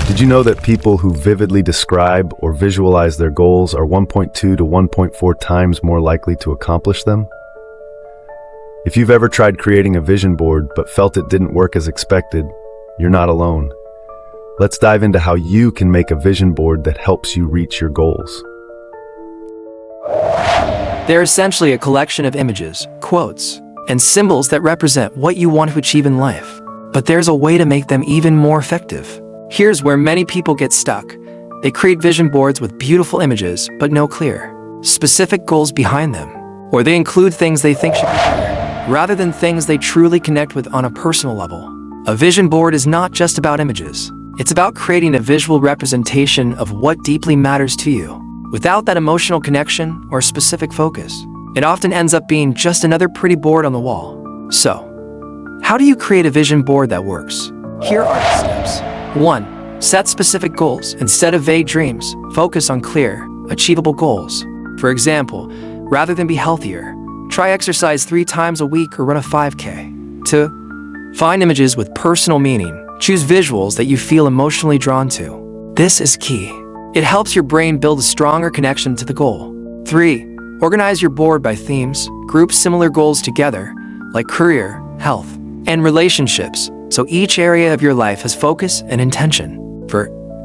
Did you know that people who vividly describe or visualize their goals are 1.2 to 1.4 times more likely to accomplish them? If you've ever tried creating a vision board but felt it didn't work as expected, you're not alone. Let's dive into how you can make a vision board that helps you reach your goals. They're essentially a collection of images, quotes, and symbols that represent what you want to achieve in life. But there's a way to make them even more effective. Here's where many people get stuck. They create vision boards with beautiful images, but no clear, specific goals behind them. Or they include things they think should be there, rather than things they truly connect with on a personal level. A vision board is not just about images. It's about creating a visual representation of what deeply matters to you. Without that emotional connection or specific focus, it often ends up being just another pretty board on the wall. So, how do you create a vision board that works? Here are the steps. 1. Set specific goals. Instead of vague dreams, focus on clear, achievable goals. For example, rather than be healthier, try exercise 3 times a week or run a 5K. 2. Find images with personal meaning. Choose visuals that you feel emotionally drawn to. This is key. It helps your brain build a stronger connection to the goal. 3. Organize your board by themes. Group similar goals together, like career, health, and relationships, so each area of your life has focus and intention.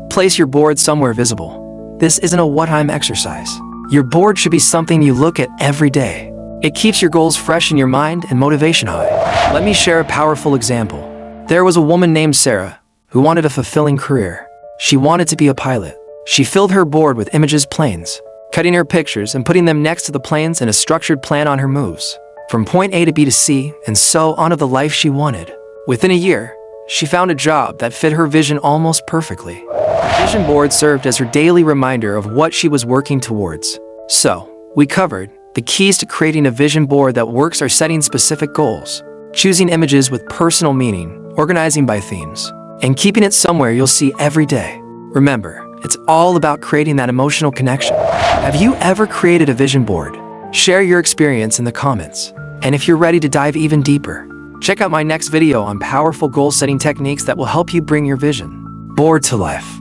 Place your board somewhere visible. This isn't a one-time exercise. Your board should be something you look at every day. It keeps your goals fresh in your mind and motivation high. Let me share a powerful example. There was a woman named Sarah who wanted a fulfilling career. She wanted to be a pilot. She filled her board with images, planes, cutting her pictures and putting them next to the planes and a structured plan on her moves, from point A to B to C, and so on of the life she wanted. Within a year, she found a job that fit her vision almost perfectly. The vision board served as her daily reminder of what she was working towards. So, we covered the keys to creating a vision board that works are setting specific goals, choosing images with personal meaning, organizing by themes, and keeping it somewhere you'll see every day. Remember, it's all about creating that emotional connection. Have you ever created a vision board? Share your experience in the comments. And if you're ready to dive even deeper, check out my next video on powerful goal-setting techniques that will help you bring your vision board to life.